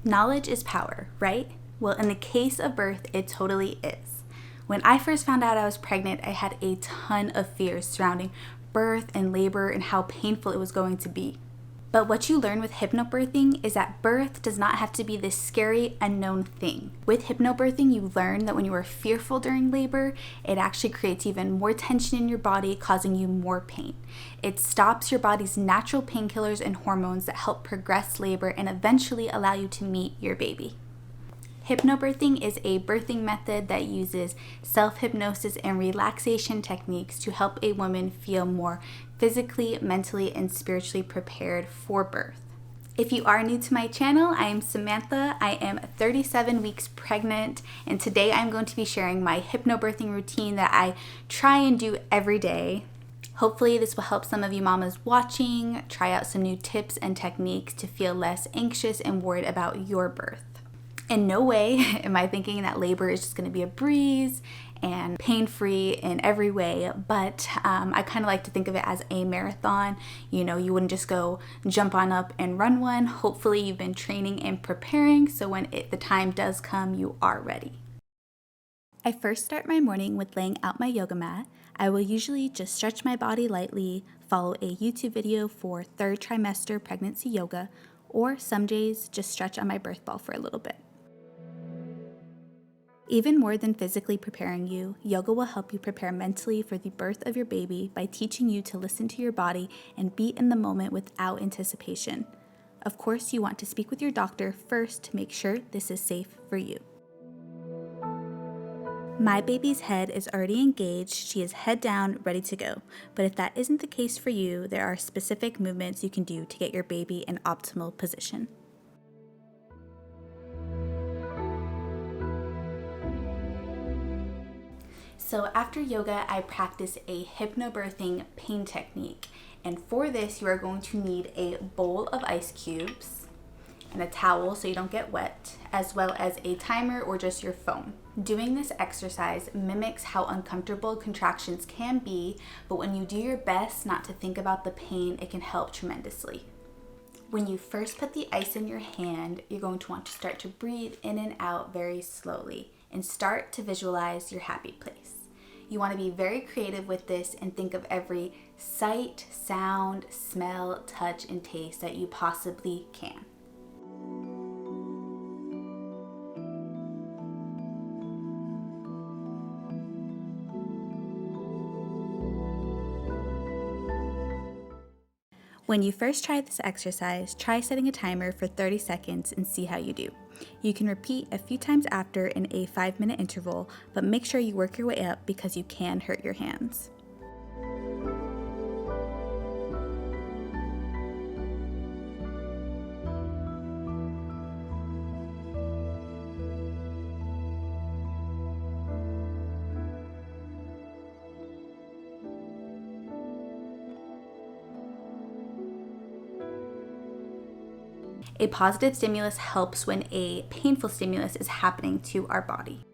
Knowledge is power, right? Well, in the case of birth, it totally is. When I first found out I was pregnant, I had a ton of fears surrounding birth and labor and how painful it was going to be. But what you learn with hypnobirthing is that birth does not have to be this scary, unknown thing. With hypnobirthing, you learn that when you are fearful during labor, it actually creates even more tension in your body, causing you more pain. It stops your body's natural painkillers and hormones that help progress labor and eventually allow you to meet your baby. Hypnobirthing is a birthing method that uses self-hypnosis and relaxation techniques to help a woman feel more physically, mentally, and spiritually prepared for birth. If you are new to my channel, I am Samantha. I am 37 weeks pregnant, and today I'm going to be sharing my hypnobirthing routine that I try and do every day. Hopefully this will help some of you mamas watching try out some new tips and techniques to feel less anxious and worried about your birth. In no way am I thinking that labor is just going to be a breeze and pain-free in every way, but I kind of like to think of it as a marathon. You know, you wouldn't just go jump on up and run one. Hopefully you've been training and preparing so when the time does come, you are ready. I first start my morning with laying out my yoga mat. I will usually just stretch my body lightly, follow a YouTube video for 3rd trimester pregnancy yoga, or some days just stretch on my birth ball for a little bit. Even more than physically preparing you, yoga will help you prepare mentally for the birth of your baby by teaching you to listen to your body and be in the moment without anticipation. Of course, you want to speak with your doctor first to make sure this is safe for you. My baby's head is already engaged. She is head down, ready to go. But if that isn't the case for you, there are specific movements you can do to get your baby in optimal position. So after yoga, I practice a hypnobirthing pain technique. And for this, you are going to need a bowl of ice cubes and a towel so you don't get wet, as well as a timer or just your phone. Doing this exercise mimics how uncomfortable contractions can be, but when you do your best not to think about the pain, it can help tremendously. When you first put the ice in your hand, you're going to want to start to breathe in and out very slowly and start to visualize your happy place. You want to be very creative with this and think of every sight, sound, smell, touch, and taste that you possibly can. When you first try this exercise, try setting a timer for 30 seconds and see how you do. You can repeat a few times after in a 5-minute interval, but make sure you work your way up because you can hurt your hands. A positive stimulus helps when a painful stimulus is happening to our body.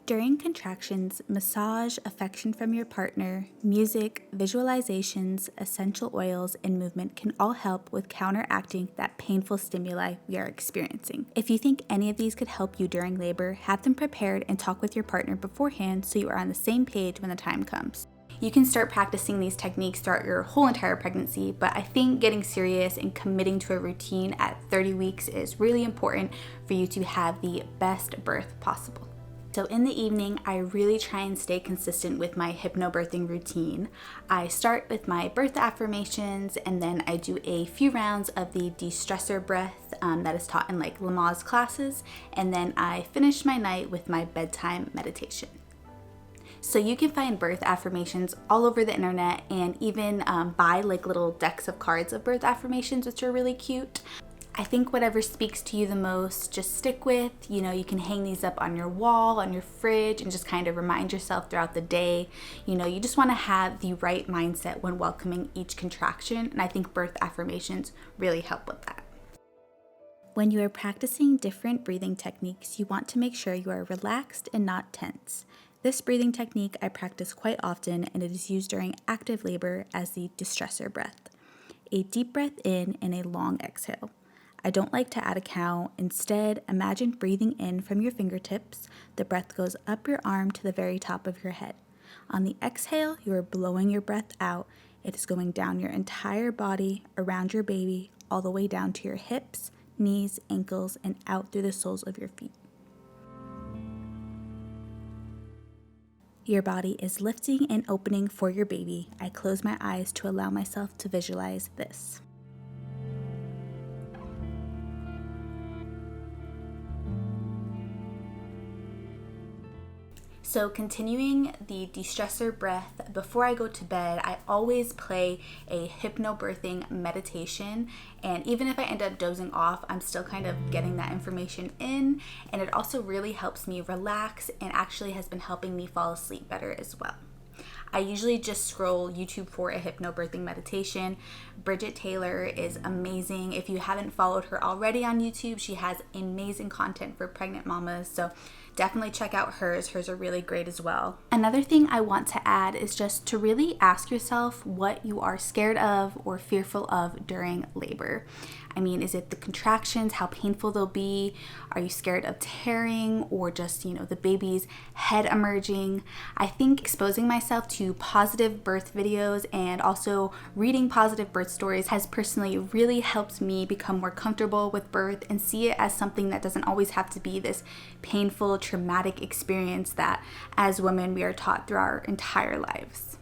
During contractions, massage, affection from your partner, music, visualizations, essential oils, and movement can all help with counteracting that painful stimuli we are experiencing. If you think any of these could help you during labor, have them prepared and talk with your partner beforehand so you are on the same page when the time comes. You can start practicing these techniques throughout your whole entire pregnancy, but I think getting serious and committing to a routine at 30 weeks is really important for you to have the best birth possible. So in the evening, I really try and stay consistent with my hypnobirthing routine. I start with my birth affirmations, and then I do a few rounds of the Distressor Breath that is taught in like Lamaze classes, and then I finish my night with my bedtime meditation. So you can find birth affirmations all over the internet and even buy like little decks of cards of birth affirmations, which are really cute. I think whatever speaks to you the most, just stick with. You know, you can hang these up on your wall, on your fridge, and just kind of remind yourself throughout the day. You know, you just want to have the right mindset when welcoming each contraction, and I think birth affirmations really help with that. When you are practicing different breathing techniques, you want to make sure you are relaxed and not tense. This breathing technique I practice quite often, and it is used during active labor as the Distressor Breath. A deep breath in and a long exhale. I don't like to add a count. Instead, imagine breathing in from your fingertips. The breath goes up your arm to the very top of your head. On the exhale, you are blowing your breath out. It is going down your entire body, around your baby, all the way down to your hips, knees, ankles, and out through the soles of your feet. Your body is lifting and opening for your baby. I close my eyes to allow myself to visualize this. So continuing the Distressor Breath, before I go to bed, I always play a hypnobirthing meditation. And even if I end up dozing off, I'm still kind of getting that information in. And it also really helps me relax and actually has been helping me fall asleep better as well. I usually just scroll YouTube for a hypnobirthing meditation. Bridget Taylor is amazing. If you haven't followed her already on YouTube, she has amazing content for pregnant mamas. So definitely check out hers. Hers are really great as well. Another thing I want to add is just to really ask yourself what you are scared of or fearful of during labor. I mean, is it the contractions, how painful they'll be? Are you scared of tearing or just, the baby's head emerging? I think exposing myself to positive birth videos and also reading positive birth stories has personally really helped me become more comfortable with birth and see it as something that doesn't always have to be this painful, traumatic experience that as women we are taught through our entire lives.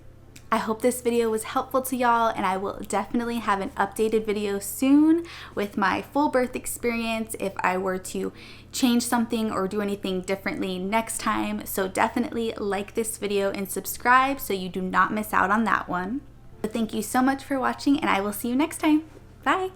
I hope this video was helpful to y'all, and I will definitely have an updated video soon with my full birth experience if I were to change something or do anything differently next time. So definitely like this video and subscribe so you do not miss out on that one. So thank you so much for watching, and I will see you next time. Bye!